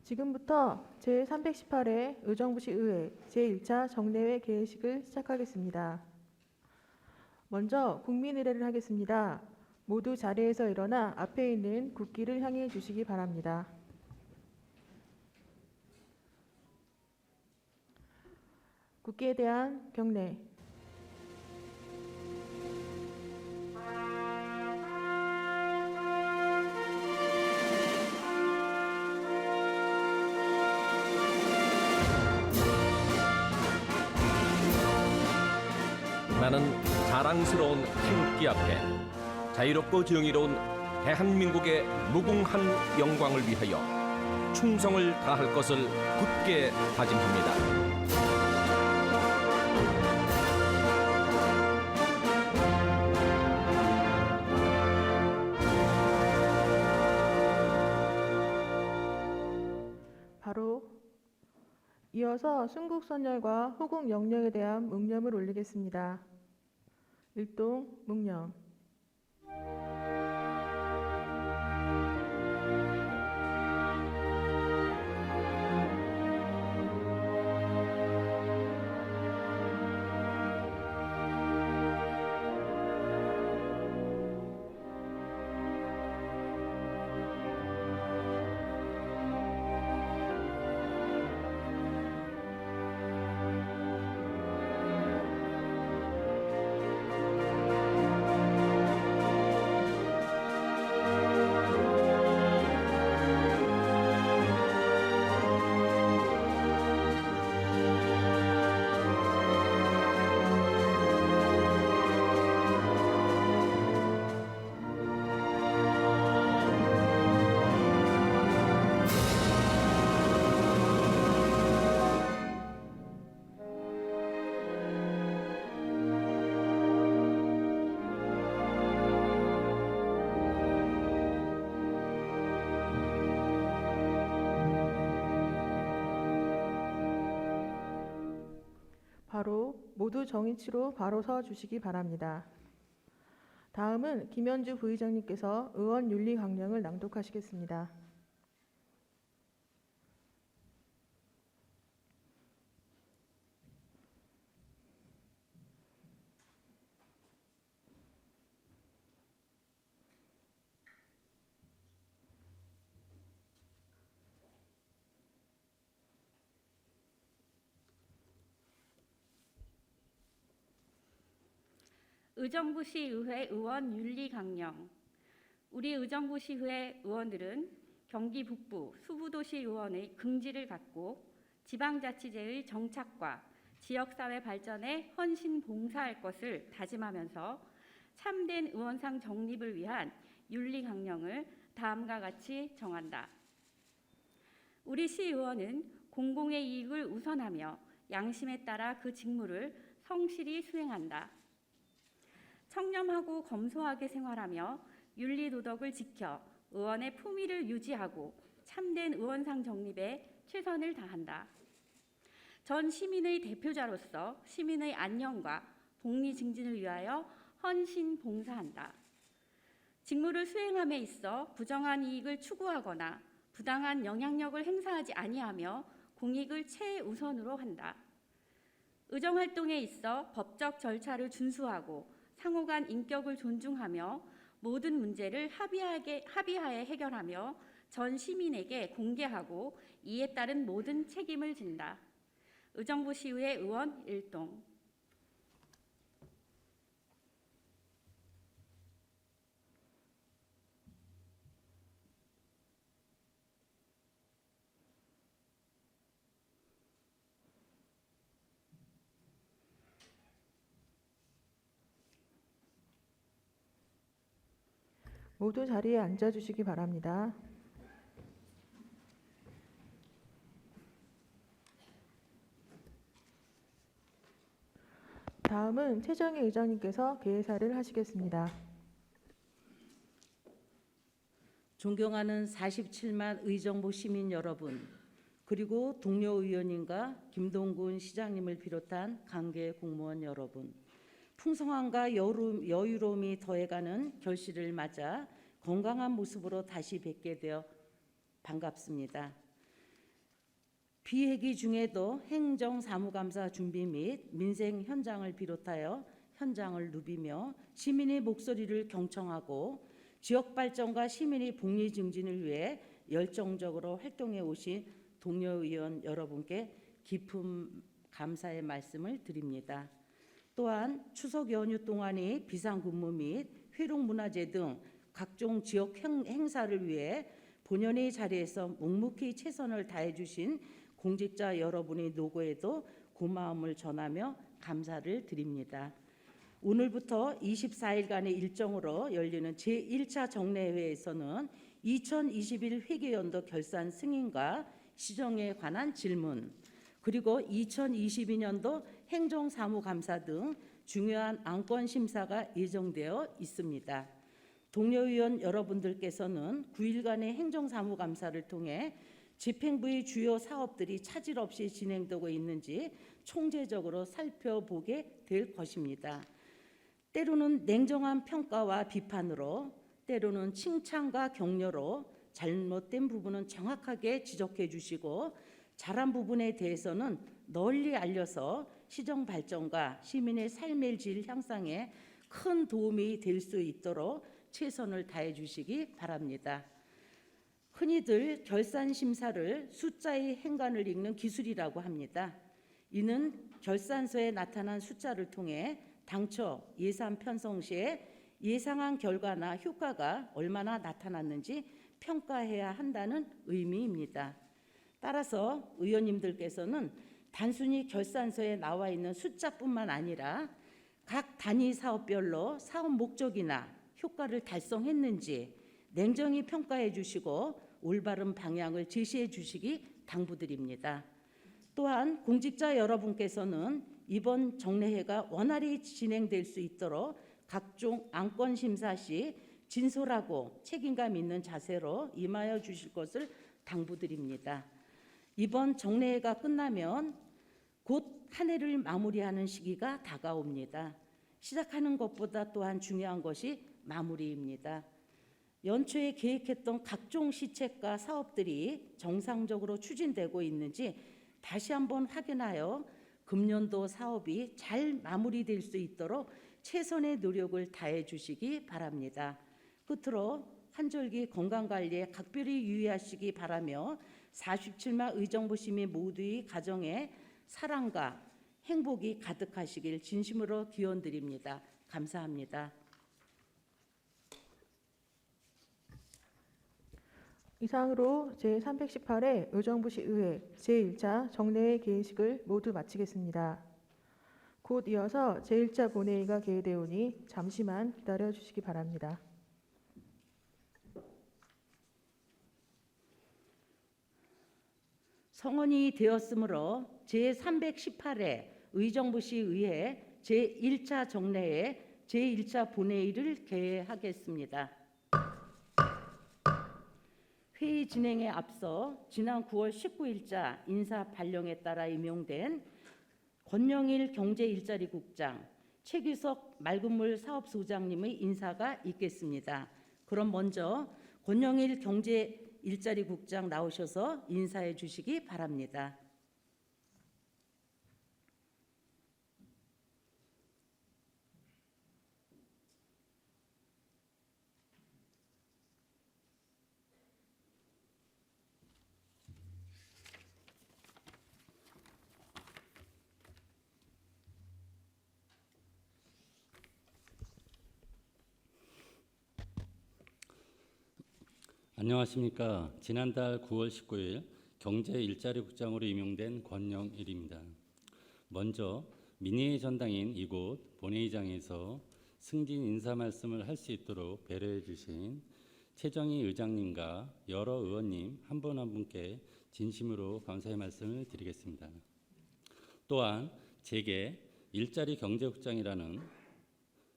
지금부터 제318회 의정부시 의회 제1차 정례회 개회식을 시작하겠습니다. 먼저 국민의례를 하겠습니다. 모두 자리에서 일어나 앞에 있는 국기를 향해 주시기 바랍니다. 국기에 대한 경례. 나는 자랑스러운 태극기 앞에 자유롭고 정의로운 대한민국의 무궁한 영광을 위하여 충성을 다할 것을 굳게 다짐합니다. 바로 이어서 순국선열과 호국영령에 대한 묵념을 올리겠습니다. 일동 묵념. 바로 모두 정위치로 바로 서 주시기 바랍니다. 다음은 김현주 부의장님께서 의원 윤리 강령을 낭독하시겠습니다. 의정부시의회 의원 윤리 강령. 우리 의정부시의회 의원들은 경기 북부 수부도시 의원의 긍지를 갖고 지방자치제의 정착과 지역사회 발전에 헌신 봉사할 것을 다짐하면서 참된 의원상 정립을 위한 윤리 강령을 다음과 같이 정한다. 우리 시의원은 공공의 이익을 우선하며 양심에 따라 그 직무를 성실히 수행한다. 청렴하고 검소하게 생활하며 윤리도덕을 지켜 의원의 품위를 유지하고 참된 의원상 정립에 최선을 다한다. 전 시민의 대표자로서 시민의 안녕과 복리 증진을 위하여 헌신 봉사한다. 직무를 수행함에 있어 부정한 이익을 추구하거나 부당한 영향력을 행사하지 아니하며 공익을 최우선으로 한다. 의정활동에 있어 법적 절차를 준수하고 상호간 인격을 존중하며 모든 문제를 합의하에 해결하며 전 시민에게 공개하고 이에 따른 모든 책임을 진다. 의정부시의회 의원 일동. 모두 자리에 앉아주시기 바랍니다. 다음은 최정희 의장님께서 개회사를 하시겠습니다. 존경하는 47만 의정부 시민 여러분, 그리고 동료 의원님과 김동군 시장님을 비롯한 관계 공무원 여러분, 풍성함과 여유로움이 더해가는 결실을 맞아 건강한 모습으로 다시 뵙게 되어 반갑습니다. 비회기 중에도 행정사무감사 준비 및 민생 현장을 비롯하여 현장을 누비며 시민의 목소리를 경청하고 지역 발전과 시민의 복리 증진을 위해 열정적으로 활동해 오신 동료 의원 여러분께 깊은 감사의 말씀을 드립니다. 또한 추석 연휴 동안의 비상근무 및 회록문화제 등 각종 지역 행사를 위해 본연의 자리에서 묵묵히 최선을 다해 주신 공직자 여러분의 노고에도 고마움을 전하며 감사를 드립니다. 오늘부터 24일간의 일정으로 열리는 제1차 정례회에서는 2021 회계연도 결산 승인과 시정에 관한 질문, 그리고 2022년도 행정사무감사 등 중요한 안건 심사가 예정되어 있습니다. 동료 의원 여러분들께서는 9일간의 행정사무감사를 통해 집행부의 주요 사업들이 차질 없이 진행되고 있는지 총체적으로 살펴보게 될 것입니다. 때로는 냉정한 평가와 비판으로, 때로는 칭찬과 격려로 잘못된 부분은 정확하게 지적해 주시고 잘한 부분에 대해서는 널리 알려서 시정 발전과 시민의 삶의 질 향상에 큰 도움이 될 수 있도록 최선을 다해 주시기 바랍니다. 흔히들 결산 심사를 숫자의 행간을 읽는 기술이라고 합니다. 이는 결산서에 나타난 숫자를 통해 당초 예산 편성 시에 예상한 결과나 효과가 얼마나 나타났는지 평가해야 한다는 의미입니다. 따라서 의원님들께서는 단순히 결산서에 나와 있는 숫자뿐만 아니라 각 단위 사업별로 사업 목적이나 효과를 달성했는지 냉정히 평가해 주시고 올바른 방향을 제시해 주시기 당부드립니다. 또한 공직자 여러분께서는 이번 정례회가 원활히 진행될 수 있도록 각종 안건 심사 시 진솔하고 책임감 있는 자세로 임하여 주실 것을 당부드립니다. 이번 정례회가 끝나면 곧 한 해를 마무리하는 시기가 다가옵니다. 시작하는 것보다 또한 중요한 것이 마무리입니다. 연초에 계획했던 각종 시책과 사업들이 정상적으로 추진되고 있는지 다시 한번 확인하여 금년도 사업이 잘 마무리될 수 있도록 최선의 노력을 다해 주시기 바랍니다. 끝으로 한절기 건강관리에 각별히 유의하시기 바라며 47만 의정부 시민 모두의 가정에 사랑과 행복이 가득하시길 진심으로 기원드립니다. 감사합니다. 이상으로 제318회 의정부시의회 제1차 정례회 개회식을 모두 마치겠습니다. 곧 이어서 제1차 본회의가 개회되오니 잠시만 기다려 주시기 바랍니다. 성원이 되었으므로 제318회 의정부시의회 제1차 정례회 제1차 본회의를 개회하겠습니다. 회의 진행에 앞서 지난 9월 19일자 인사 발령에 따라 임용된 권영일 경제일자리국장, 최규석 맑은물 사업소장님의 인사가 있겠습니다. 그럼 먼저 권영일 경제일자리국장 나오셔서 인사해 주시기 바랍니다. 안녕하십니까. 지난달 9월 19일 경제일자리국장으로 임용된 권영일입니다. 먼저 민의의 전당인 이곳 본회의장에서 승진 인사 말씀을 할 수 있도록 배려해 주신 최정희 의장님과 여러 의원님 한 분 한 분께 진심으로 감사의 말씀을 드리겠습니다. 또한 제게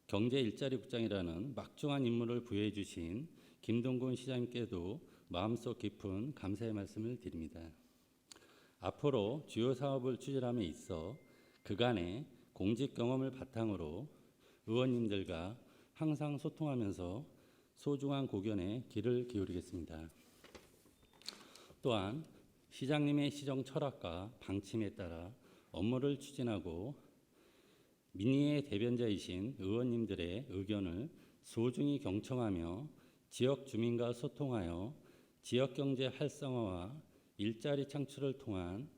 경제일자리국장이라는 막중한 임무를 부여해 주신 김동군 시장님께도 마음속 깊은 감사의 말씀을 드립니다. 앞으로 주요 사업을 추진함에 있어 그간의 공직 경험을 바탕으로 의원님들과 항상 소통하면서 소중한 고견에 귀를 기울이겠습니다. 또한 시장님의 시정 철학과 방침에 따라 업무를 추진하고 민의의 대변자이신 의원님들의 의견을 소중히 경청하며 지역 주민과 소통하여 지역 경제 활성화와 일자리 창출을 통한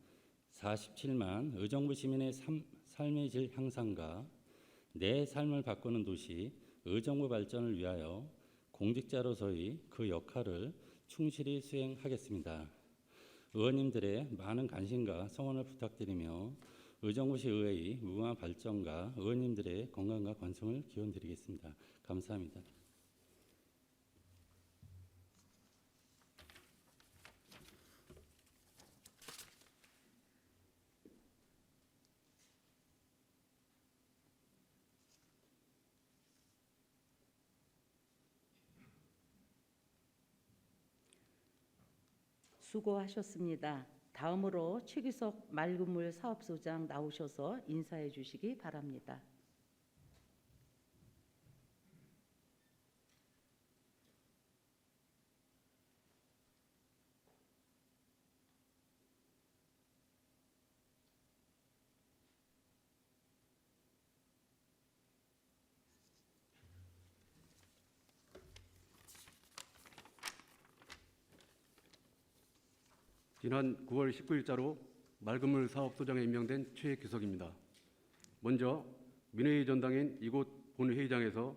47만 의정부 시민의 삶의 질 향상과 내 삶을 바꾸는 도시 의정부 발전을 위하여 공직자로서의 그 역할을 충실히 수행하겠습니다. 의원님들의 많은 관심과 성원을 부탁드리며 의정부시 의회의 무궁한 발전과 의원님들의 건강과 관심을 기원드리겠습니다. 감사합니다. 수고하셨습니다. 다음으로 최규석 맑은물 사업소장 나오셔서 인사해 주시기 바랍니다. 지난 9월 19일자로 맑은물 사업소장에 임명된 최규석입니다. 먼저 민의회 전당인 이곳 본회의장에서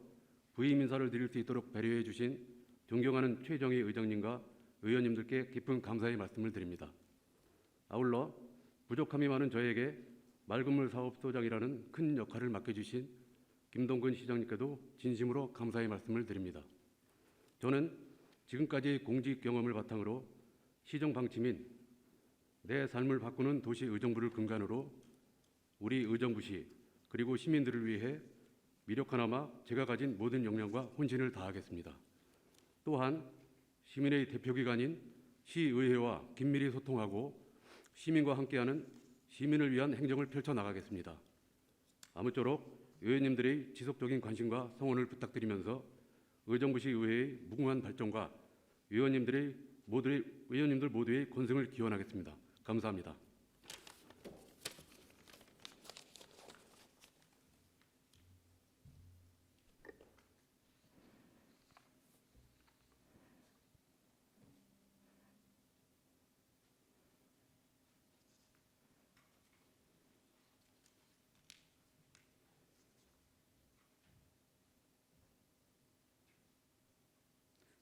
부임 인사를 드릴 수 있도록 배려해 주신 존경하는 최정희 의장님과 의원님들께 깊은 감사의 말씀을 드립니다. 아울러 부족함이 많은 저에게 맑은물 사업소장이라는 큰 역할을 맡겨주신 김동근 시장님께도 진심으로 감사의 말씀을 드립니다. 저는 지금까지의 공직 경험을 바탕으로 시정 방침인 내 삶을 바꾸는 도시 의정부를 근간으로 우리 의정부시 그리고 시민들을 위해 미력 하나마 제가 가진 모든 역량과 혼신을 다하겠습니다. 또한 시민의 대표기관인 시의회와 긴밀히 소통하고 시민과 함께하는 시민을 위한 행정을 펼쳐나가겠습니다. 아무쪼록 의원님들의 지속적인 관심과 성원을 부탁드리면서 의정부시 의회의 무궁한 발전과 의원님들 모두의 건승을 기원하겠습니다. 감사합니다.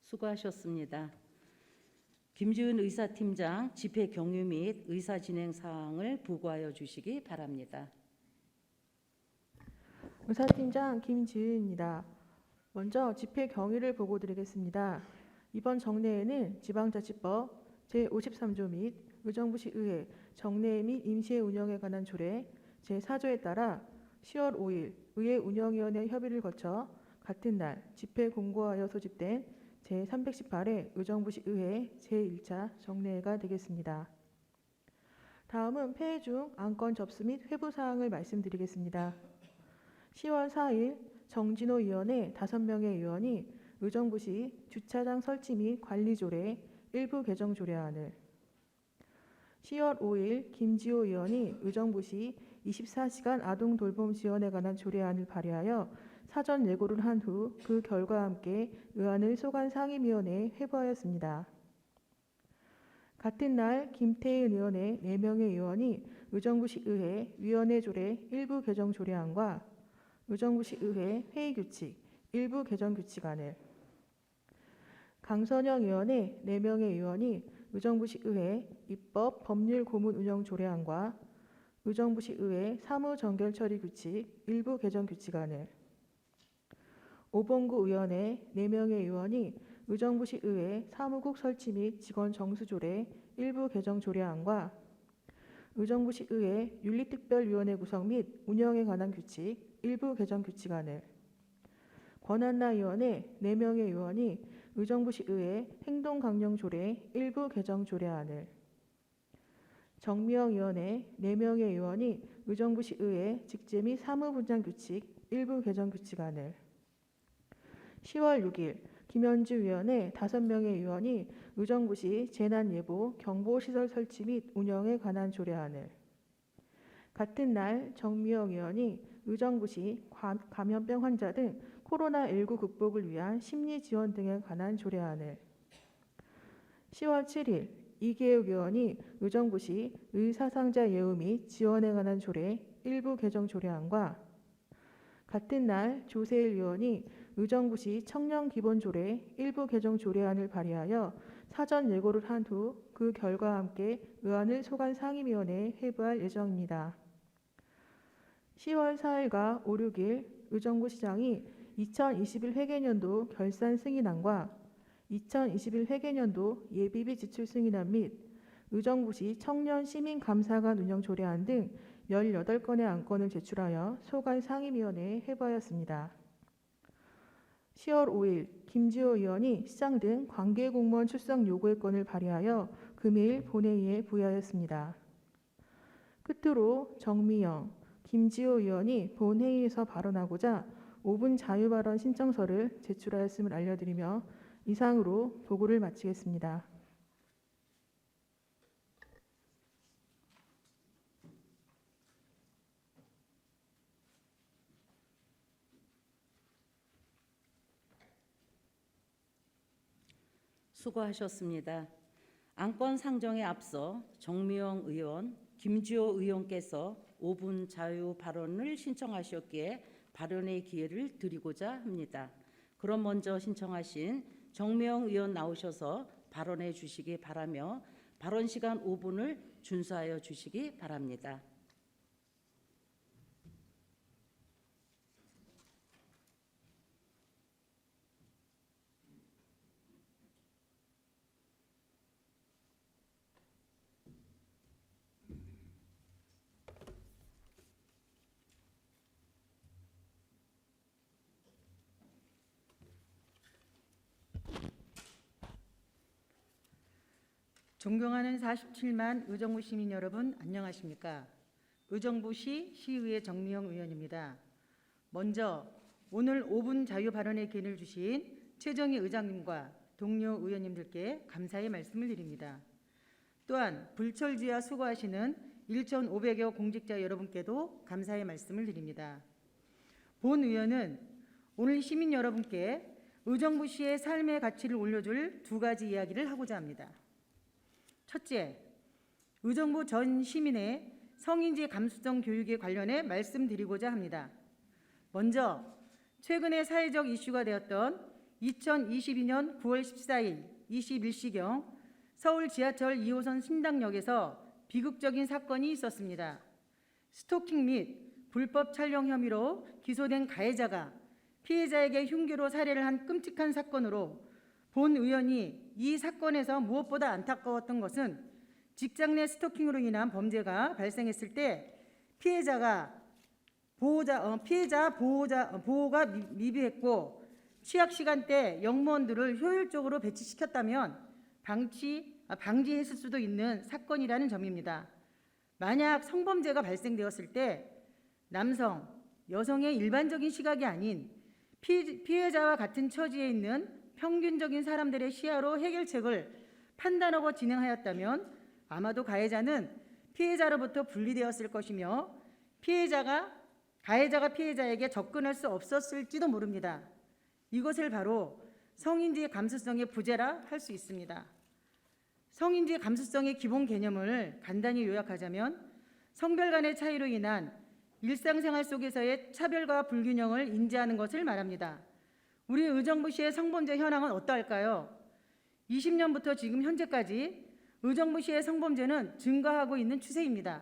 수고하셨습니다. 김지은 의사팀장 집회 경유 및 의사 진행 사항을 보고하여 주시기 바랍니다. 의사팀장 김지은입니다. 먼저 집회 경위를 보고드리겠습니다. 이번 정례에는 지방자치법 제53조 및 의정부시 의회 정례 및 임시회 운영에 관한 조례 제4조에 따라 10월 5일 의회 운영위원회 협의를 거쳐 같은 날 집회 공고하여 소집된 제318회 의정부시 의회 제1차 정례회가 되겠습니다. 다음은 폐회 중 안건 접수 및 회부 사항을 말씀드리겠습니다. 10월 4일 정진호 위원회 5명의 의원이 의정부시 주차장 설치 및 관리 조례 일부 개정 조례안을 10월 5일 김지호 의원이 의정부시 24시간 아동 돌봄 지원에 관한 조례안을 발의하여 사전 예고를 한 후 그 결과와 함께 의안을 소관 상임위원회에 회부하였습니다. 같은 날 김태인 의원의 4명의 의원이 의정부시 의회 위원회 조례 일부 개정 조례안과 의정부시 의회 회의 규칙 일부 개정 규칙안을 강선영 의원의 4명의 의원이 의정부시 의회 입법 법률 고문 운영 조례안과 의정부시 의회 사무 정결 처리 규칙 일부 개정 규칙안을 오봉구 의원의 4명의 의원이 의정부시 의회 사무국 설치 및 직원 정수 조례 일부 개정 조례안과 의정부시 의회 윤리특별위원회 구성 및 운영에 관한 규칙 일부 개정 규칙안을 권한나 의원의 4명의 의원이 의정부시 의회 행동강령 조례 일부 개정 조례안을 정미영 의원의 4명의 의원이 의정부시 의회 직제 및 사무분장 규칙 일부 개정 규칙안을 10월 6일 김현주 의원의 5명의 의원이 의정부시 재난예보 경보시설 설치 및 운영에 관한 조례안을, 같은 날 정미영 의원이 의정부시 감염병 환자 등 코로나19 극복을 위한 심리 지원 등에 관한 조례안을, 10월 7일 이계욱 의원이 의정부시 의사상자 예우 및 지원에 관한 조례 일부 개정 조례안과, 같은 날 조세일 의원이 의정부시 청년기본조례 일부 개정 조례안을 발의하여 사전 예고를 한 후 그 결과와 함께 의안을 소관 상임위원회에 회부할 예정입니다. 10월 4일과 5, 6일 의정부시장이 2021 회계년도 결산 승인안과 2021 회계년도 예비비 지출 승인안 및 의정부시 청년 시민 감사관 운영 조례안 등 18건의 안건을 제출하여 소관 상임위원회에 회부하였습니다. 10월 5일 김지호 의원이 시장 등 관계 공무원 출석 요구의 건을 발의하여 금일 본회의에 부의하였습니다. 끝으로 정미영, 김지호 의원이 본회의에서 발언하고자 5분 자유 발언 신청서를 제출하였음을 알려드리며 이상으로 보고를 마치겠습니다. 수고하셨습니다. 안건 상정에 앞서 정미영 의원, 김지호 의원께서 5분 자유 발언을 신청하셨기에 발언의 기회를 드리고자 합니다. 그럼 먼저 신청하신 정미영 의원 나오셔서 발언해 주시기 바라며 발언 시간 5분을 준수하여 주시기 바랍니다. 존경하는 47만 의정부 시민 여러분, 안녕하십니까? 의정부시 시의회 정미영 의원입니다. 먼저 오늘 5분 자유 발언의 기회를 주신 최정희 의장님과 동료 의원님들께 감사의 말씀을 드립니다. 또한 불철주야 수고하시는 1,500여 공직자 여러분께도 감사의 말씀을 드립니다. 본 의원은 오늘 시민 여러분께 의정부시의 삶의 가치를 올려줄 두 가지 이야기를 하고자 합니다. 첫째, 의정부 전 시민의 성인지 감수성 교육에 관련해 말씀드리고자 합니다. 먼저 최근에 사회적 이슈가 되었던 2022년 9월 14일 21시경 서울 지하철 2호선 신당역에서 비극적인 사건이 있었습니다. 스토킹 및 불법 촬영 혐의로 기소된 가해자가 피해자에게 흉기로 살해를 한 끔찍한 사건으로 본 의원이 이 사건에서 무엇보다 안타까웠던 것은 직장 내 스토킹으로 인한 범죄가 발생했을 때 피해자 보호가 미비했고 취약 시간대 영무원들을 효율적으로 배치시켰다면 방지했을 수도 있는 사건이라는 점입니다. 만약 성범죄가 발생되었을 때 남성, 여성의 일반적인 시각이 아닌 피해자와 같은 처지에 있는 평균적인 사람들의 시야로 해결책을 판단하고 진행하였다면 아마도 가해자는 피해자로부터 분리되었을 것이며 가해자가 피해자에게 접근할 수 없었을지도 모릅니다. 이것을 바로 성인지 감수성의 부재라 할 수 있습니다. 성인지 감수성의 기본 개념을 간단히 요약하자면 성별 간의 차이로 인한 일상생활 속에서의 차별과 불균형을 인지하는 것을 말합니다. 우리 의정부시의 성범죄 현황은 어떠할까요? 20년부터 지금 현재까지 의정부시의 성범죄는 증가하고 있는 추세입니다.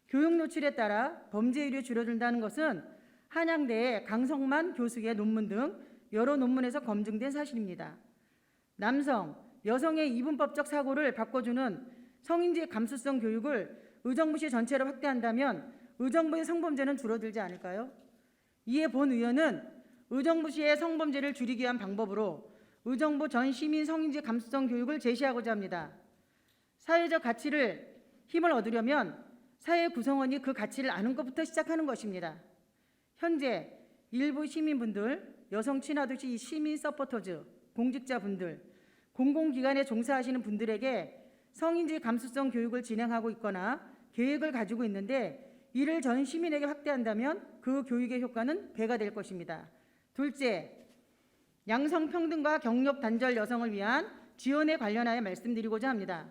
교육 노출에 따라 범죄율이 줄어든다는 것은 한양대의 강성만 교수의 논문 등 여러 논문에서 검증된 사실입니다. 남성, 여성의 이분법적 사고를 바꿔주는 성인지 감수성 교육을 의정부시 전체로 확대한다면 의정부의 성범죄는 줄어들지 않을까요? 이에 본 의원은 의정부시의 성범죄를 줄이기 위한 방법으로 의정부 전 시민 성인지 감수성 교육을 제시하고자 합니다. 사회적 가치를 힘을 얻으려면 사회 구성원이 그 가치를 아는 것부터 시작하는 것입니다. 현재 일부 시민분들, 여성 친화도시 시민 서포터즈, 공직자분들, 공공기관에 종사하시는 분들에게 성인지 감수성 교육을 진행하고 있거나 계획을 가지고 있는데 이를 전 시민에게 확대한다면 그 교육의 효과는 배가 될 것입니다. 둘째, 양성평등과 경력 단절 여성을 위한 지원에 관련하여 말씀드리고자 합니다.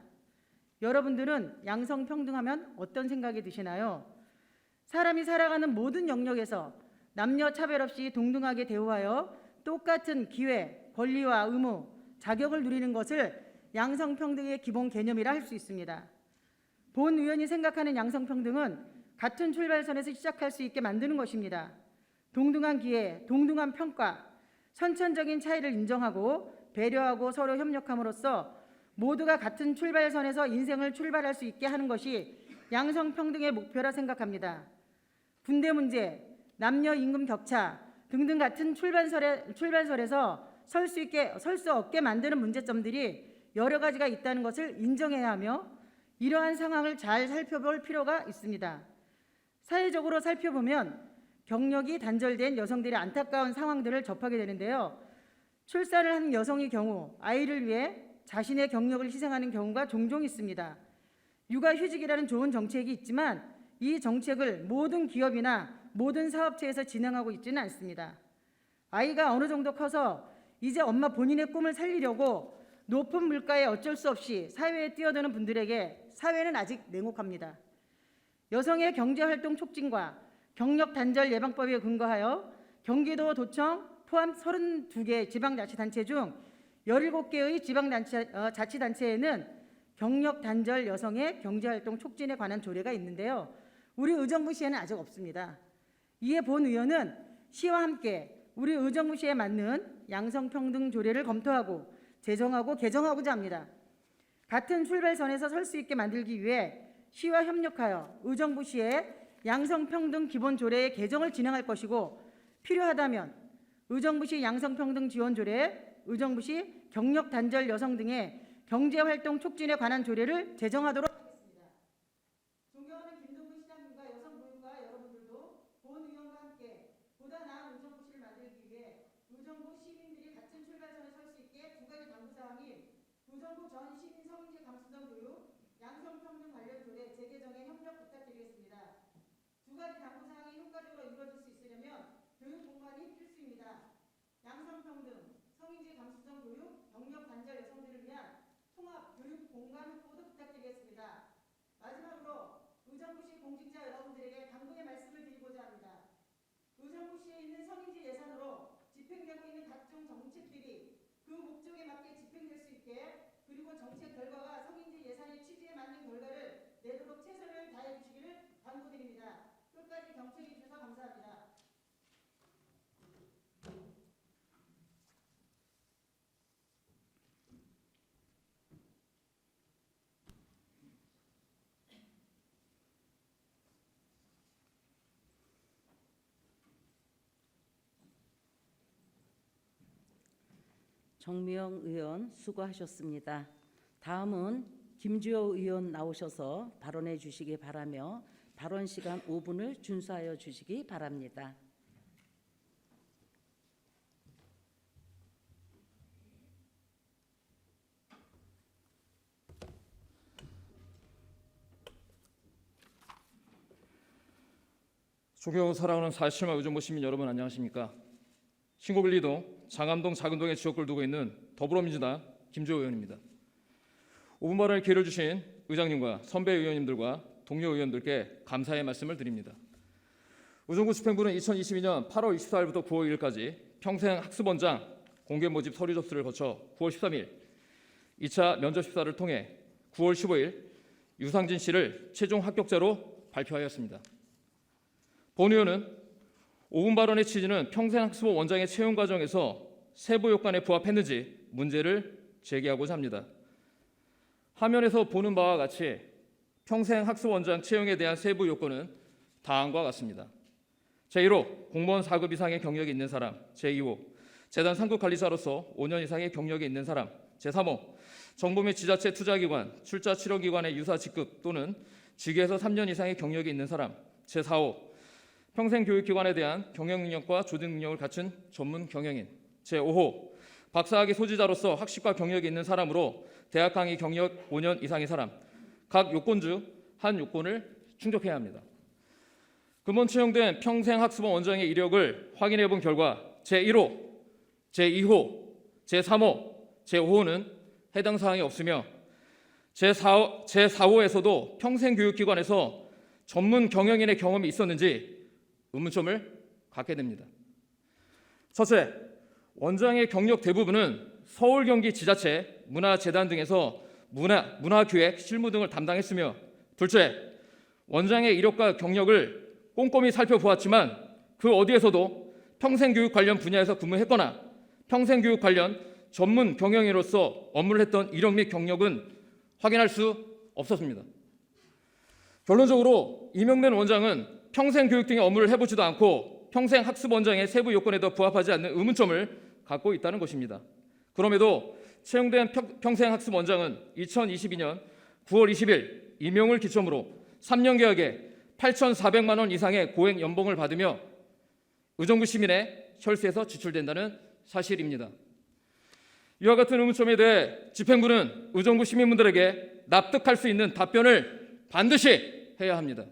여러분들은 양성평등하면 어떤 생각이 드시나요? 사람이 살아가는 모든 영역에서 남녀 차별 없이 동등하게 대우하여 똑같은 기회, 권리와 의무, 자격을 누리는 것을 양성평등의 기본 개념이라 할 수 있습니다. 본 의원이 생각하는 양성평등은 같은 출발선에서 시작할 수 있게 만드는 것입니다. 동등한 기회, 동등한 평가, 선천적인 차이를 인정하고 배려하고 서로 협력함으로써 모두가 같은 출발선에서 인생을 출발할 수 있게 하는 것이 양성평등의 목표라 생각합니다. 군대 문제, 남녀 임금 격차 등등 같은 출발선에서 설 수 없게 만드는 문제점들이 여러 가지가 있다는 것을 인정해야 하며 이러한 상황을 잘 살펴볼 필요가 있습니다. 사회적으로 살펴보면 경력이 단절된 여성들의 안타까운 상황들을 접하게 되는데요. 출산을 하는 여성의 경우 아이를 위해 자신의 경력을 희생하는 경우가 종종 있습니다. 육아휴직이라는 좋은 정책이 있지만 이 정책을 모든 기업이나 모든 사업체에서 진행하고 있지는 않습니다. 아이가 어느 정도 커서 이제 엄마 본인의 꿈을 살리려고 높은 물가에 어쩔 수 없이 사회에 뛰어드는 분들에게 사회는 아직 냉혹합니다. 여성의 경제활동 促진과 경력 단절 예방법에 근거하여 경기도 도청 포함 32개 지방자치단체 중 17개의 지방자치단체에는 경력 단절 여성의 경제활동 촉진에 관한 조례가 있는데요. 우리 의정부시에는 아직 없습니다. 이에 본 의원은 시와 함께 우리 의정부시에 맞는 양성평등 조례를 검토하고 제정하고 개정하고자 합니다. 같은 출발선에서 설 수 있게 만들기 위해 시와 협력하여 의정부시에 양성평등 기본조례의 개정을 진행할 것이고 필요하다면 의정부시 양성평등 지원조례, 의정부시 경력단절 여성 등의 경제활동 촉진에 관한 조례를 제정하도록 하겠습니다. 존경하는 김동근 시장님과 여성부인과 여러분들도 본 의원과 함께 보다 나은 의정부시를 만들기 위해 의정부 시민들이 같은 출발선에 설 수 있게 두 가지 당부사항인 의정부 전 시민 성인지 감수성 교육, 양성평등 관련 조례 재개정에 협력 부탁드리겠습니다. 두 가지 당부사항이 효과적으로 이루어질 수 있으려면 교육 공간이 필수입니다. 양성평등, 성인지 감수성 교육, 경력 단절 여성들을 위한 통합 교육 공간 확보도 부탁드리겠습니다. 마지막으로 의정부시 공직자 여러분들에게 당부의 말씀을 드리고자 합니다. 의정부시에 있는 성인지 예산으로 집행되고 있는 각종 정책들이 그 목적에 맞게 집행될 수 있게 그리고 정책 결과가 성인지 예산의 취지에 맞는 결과를 내도록 최선을 다해 주시기를 당부드립니다. 끝까지 경청해 주셔서 감사합니다. 정미영 의원 수고하셨습니다. 다음은 김주호 의원 나오셔서 발언해 주시기 바라며 발언 시간 5분을 준수하여 주시기 바랍니다. 존경하고 사랑하는 47만 의정부 시민 여러분 안녕하십니까? 신고빌리동, 장암동, 작은동에 지역구를 두고 있는 더불어민주당 김주호 의원입니다. 5분 발언의 기회를 주신 의장님과 선배 의원님들과 동료 의원들께 감사의 말씀을 드립니다. 의정부 집행부는 2022년 8월 24일부터 9월 1일까지 평생학습원장 공개 모집 서류 접수를 거쳐 9월 13일 2차 면접 심사를 통해 9월 15일 유상진 씨를 최종 합격자로 발표하였습니다. 본 의원은 5분 발언의 취지는 평생학습원 원장의 채용 과정에서 세부 요건에 부합했는지 문제를 제기하고자 합니다. 화면에서 보는 바와 같이 평생학습원장 채용에 대한 세부 요건은 다음과 같습니다. 제1호 공무원 4급 이상의 경력이 있는 사람, 제2호 재단 상급관리자로서 5년 이상의 경력이 있는 사람, 제3호 정부 및 지자체 투자기관, 출자 출원기관의 유사 직급 또는 직위에서 3년 이상의 경력이 있는 사람, 제4호 평생교육기관에 대한 경영 능력과 조직 능력을 갖춘 전문 경영인, 제5호 박사학위 소지자로서 학식과 경력이 있는 사람으로 대학 강의 경력 5년 이상의 사람, 각 요건 중 한 요건을 충족해야 합니다. 근본 채용된 평생학습원 원장의 이력을 확인해 본 결과 제1호, 제2호, 제3호, 제5호는 해당 사항이 없으며 제4호에서도 평생교육기관에서 전문 경영인의 경험이 있었는지 의문점을 갖게 됩니다. 첫째, 원장의 경력 대부분은 서울, 경기 지자체, 문화재단 등에서 문화기획, 실무 등을 담당했으며, 둘째, 원장의 이력과 경력을 꼼꼼히 살펴보았지만 그 어디에서도 평생교육 관련 분야에서 근무했거나 평생교육 관련 전문 경영인으로서 업무를 했던 이력 및 경력은 확인할 수 없었습니다. 결론적으로 임명된 원장은 평생교육 등의 업무를 해보지도 않고 평생학습원장의 세부 요건에도 부합하지 않는 의문점을 갖고 있다는 것입니다. 그럼에도 채용된 평생학습원장은 2022년 9월 20일 임용을 기점으로 3년 계약에 8,400만 원 이상의 고액 연봉을 받으며 의정부 시민의 혈세에서 지출된다는 사실입니다. 이와 같은 의문점에 대해 집행부는 의정부 시민분들에게 납득할 수 있는 답변을 반드시 해야 합니다.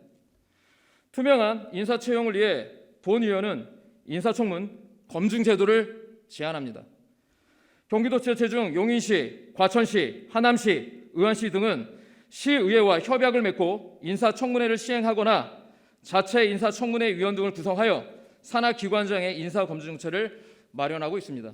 투명한 인사 채용을 위해 본 의원은 인사청문 검증 제도를 제안합니다. 경기도지자체 중 용인시, 과천시, 하남시, 의안시 등은 시의회와 협약을 맺고 인사청문회를 시행하거나 자체 인사청문회 위원 등을 구성하여 산하기관장의 인사검증처를 마련하고 있습니다.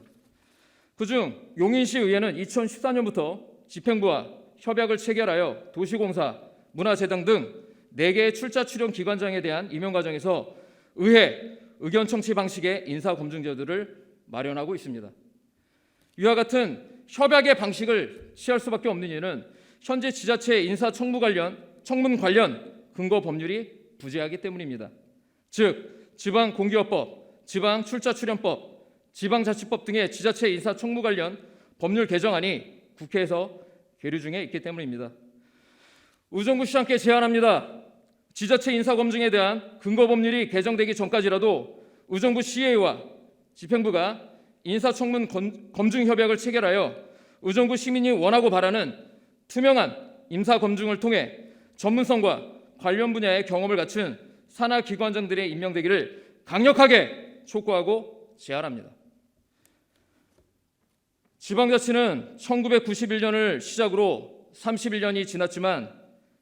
그중 용인시 의회는 2014년부터 집행부와 협약을 체결하여 도시공사, 문화재단 등 4개의 출자 출연 기관장에 대한 임용 과정에서 의회 의견 청취 방식의 인사검증 제도를 마련하고 있습니다. 이와 같은 협약의 방식을 취할 수밖에 없는 이유는 현재 지자체의 인사청문 관련 근거 법률이 부재하기 때문입니다. 즉 지방공기업법, 지방출자출연법, 지방자치법 등의 지자체 인사청문 관련 법률 개정안이 국회에서 계류 중에 있기 때문입니다. 의정부시장께 제안합니다. 지자체 인사검증에 대한 근거 법률이 개정되기 전까지라도 의정부 시의회와 집행부가 인사청문 검증 협약을 체결하여 의정부 시민이 원하고 바라는 투명한 인사검증을 통해 전문성과 관련 분야의 경험을 갖춘 산하기관장들의 임명되기를 강력하게 촉구하고 제안합니다. 지방자치는 1991년을 시작으로 31년이 지났지만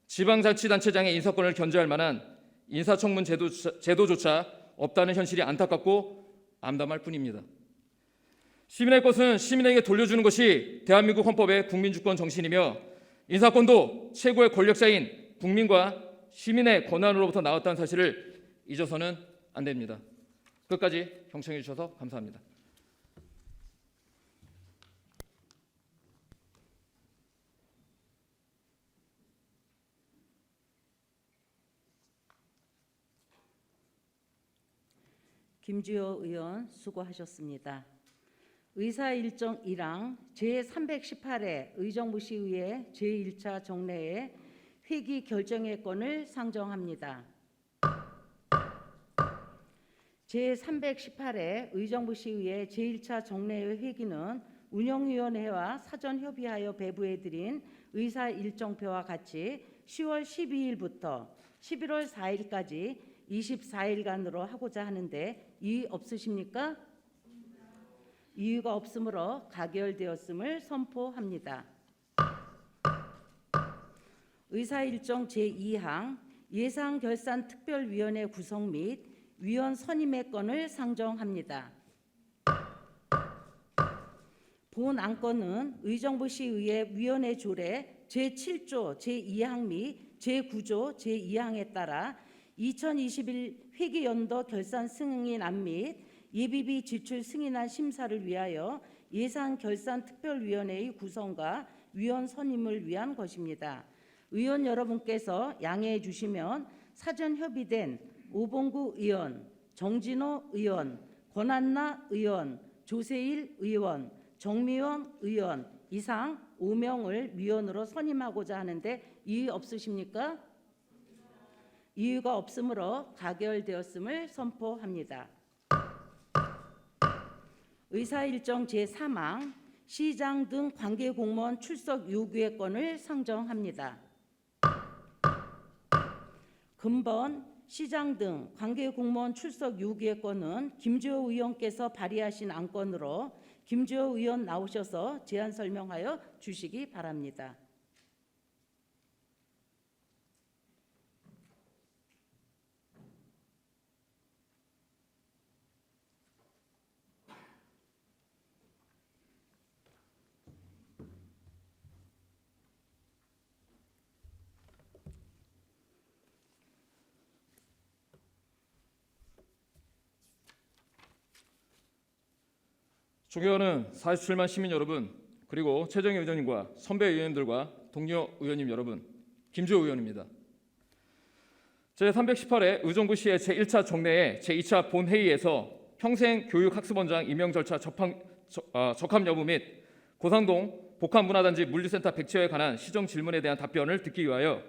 지방자치단체장의 인사권을 견제할 만한 인사청문 제도조차 없다는 현실이 안타깝고 암담할 뿐입니다. 시민의 것은 시민에게 돌려주는 것이 대한민국 헌법의 국민주권 정신이며 인사권도 최고의 권력자인 국민과 시민의 권한으로부터 나왔다는 사실을 잊어서는 안 됩니다. 끝까지 경청해 주셔서 감사합니다. 김주호 의원 수고하셨습니다. 의사일정 1항 제318회 의정부시의회 제1차 정례회 회기 결정의 건을 상정합니다. 제318회 의정부시의회 제1차 정례회 회기는 운영위원회와 사전 협의하여 배부해드린 의사일정표와 같이 10월 12일부터 11월 4일까지 24일간으로 하고자 하는데 이의 없으십니까? 이유가 없으므로 가결되었음을 선포합니다. 의사일정 제2항 예산결산특별위원회 구성 및 위원 선임의 건을 상정합니다. 본 안건은 의정부시의회 위원회 조례 제7조 제2항 및 제9조 제2항에 따라 2021 회기연도 결산 승인안 및 예비비 지출 승인안 심사를 위하여 예산결산특별위원회의 구성과 위원 선임을 위한 것입니다. 의원 여러분께서 양해해 주시면 사전 협의된 오봉구 의원, 정진호 의원, 권한나 의원, 조세일 의원, 정미원 의원 이상 5명을 위원으로 선임하고자 하는데 이의 없으십니까? 이유가 없으므로 가결되었음을 선포합니다. 의사일정 제3항 시장 등 관계공무원 출석 요구의 건을 상정합니다. 금번 시장 등 관계공무원 출석 요구의 건은 김주호 의원께서 발의하신 안건으로 김주호 의원 나오셔서 제안 설명하여 주시기 바랍니다. 존경하는 47만 시민 여러분, 그리고 최정희 의원님과 선배 의원님들과 동료 의원님 여러분, 김주호 의원입니다. 제318회 의정부시의 제1차 정례회 제2차 본회의에서 평생교육학습원장 임명 절차 적합 여부 및 고상동 복합문화단지 물류센터 백지화에 관한 시정 질문에 대한 답변을 듣기 위하여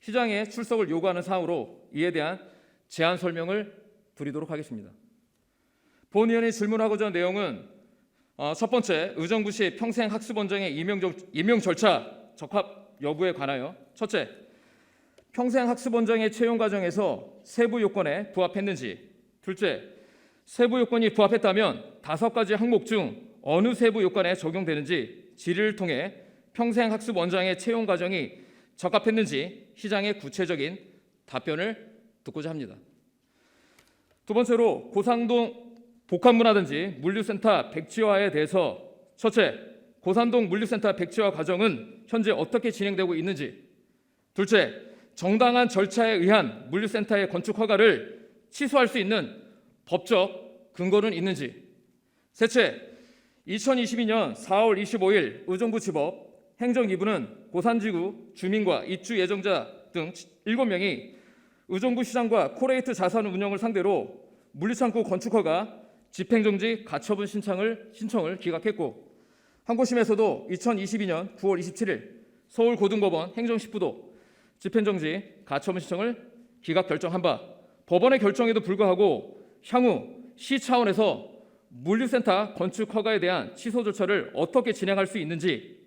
시장의 출석을 요구하는 사항으로 이에 대한 제안 설명을 드리도록 하겠습니다. 본 의원이 질문하고자 하는 내용은 첫 번째, 의정부시 평생학습원장의 임명 절차 적합 여부에 관하여 첫째, 평생학습원장의 채용 과정에서 세부 요건에 부합했는지, 둘째, 세부 요건이 부합했다면 5가지 항목 중 어느 세부 요건에 적용되는지 질의를 통해 평생학습원장의 채용 과정이 적합했는지 시장의 구체적인 답변을 듣고자 합니다. 두 번째로 고상동 복합문화단지 물류센터 백지화에 대해서 첫째, 고산동 물류센터 백지화 과정은 현재 어떻게 진행되고 있는지, 둘째, 정당한 절차에 의한 물류센터의 건축 허가를 취소할 수 있는 법적 근거는 있는지, 셋째, 2022년 4월 25일 의정부지법 행정 2부는 고산지구 주민과 입주 예정자 등 7명이 의정부시장과 코레이트 자산 운영을 상대로 물류창고 건축 허가 집행정지 가처분 신청을 기각했고, 항고심에서도 2022년 9월 27일 서울고등법원 행정10부도 집행정지 가처분 신청을 기각 결정한 바, 법원의 결정에도 불구하고 향후 시 차원에서 물류센터 건축 허가에 대한 취소 절차를 어떻게 진행할 수 있는지,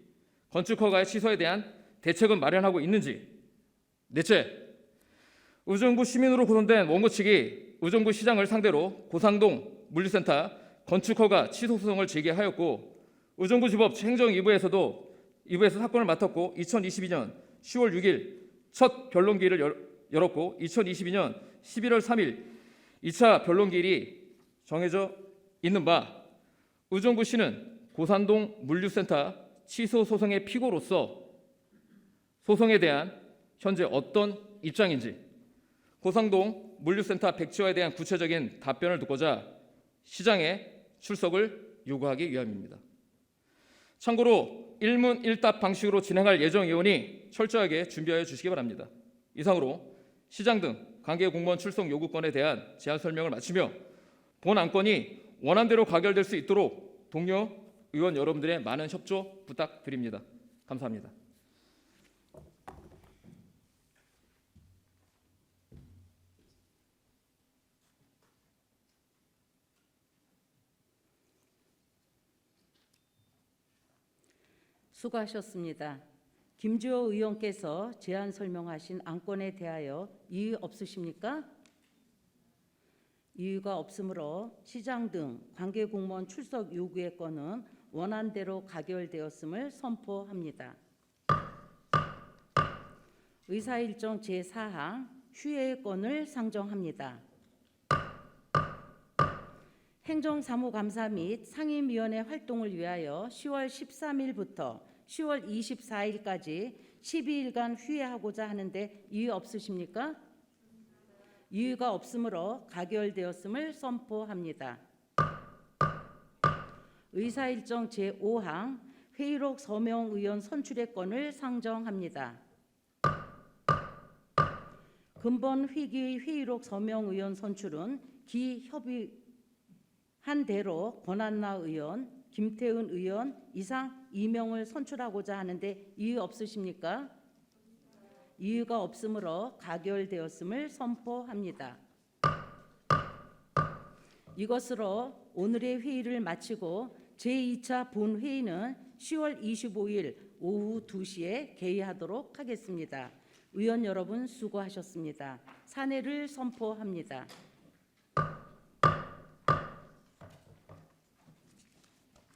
건축 허가의 취소에 대한 대책은 마련하고 있는지, 넷째, 의정부 시민으로 구성된 원고 측이 의정부 시장을 상대로 고상동 물류센터 건축허가 취소 소송을 제기하였고, 의정부지법 행정 2부에서 사건을 맡았고 2022년 10월 6일 첫 변론기일을 열었고 2022년 11월 3일 2차 변론기일이 정해져 있는 바, 의정부시는 고산동 물류센터 취소 소송의 피고로서 소송에 대한 현재 어떤 입장인지, 고상동 물류센터 백지화에 대한 구체적인 답변을 듣고자 시장의 출석을 요구하기 위함입니다. 참고로 1문 1답 방식으로 진행할 예정이오니 철저하게 준비하여 주시기 바랍니다. 이상으로 시장 등 관계공무원 출석 요구권에 대한 제안 설명을 마치며 본 안건이 원안대로 가결될 수 있도록 동료 의원 여러분들의 많은 협조 부탁드립니다. 감사합니다. 수고하셨습니다. 김주호 의원께서 제안 설명하신 안건에 대하여 이의 없으십니까? 이의가 없으므로 시장 등 관계공무원 출석 요구의 건은 원안대로 가결되었음을 선포합니다. 의사일정 제4항 휴회의 건을 상정합니다. 행정사무감사 및 상임위원회 활동을 위하여 10월 13일부터 10월 24일까지 12일간 휴회하고자 하는데 이의 없으십니까? 이의가 없으므로 가결되었음을 선포합니다. 의사일정 제5항 회의록 서명 의원 선출의 건을 상정합니다. 근본 회기의 회의록 서명 의원 선출은 기협의한 대로 권한나 의원, 김태은 의원 이상 2명을 선출하고자 하는데 이의 없으십니까? 이의가 없으므로 가결되었음을 선포합니다. 이것으로 오늘의 회의를 마치고 제2차 본회의는 10월 25일 오후 2시에 개의하도록 하겠습니다. 의원 여러분 수고하셨습니다. 산회를 선포합니다.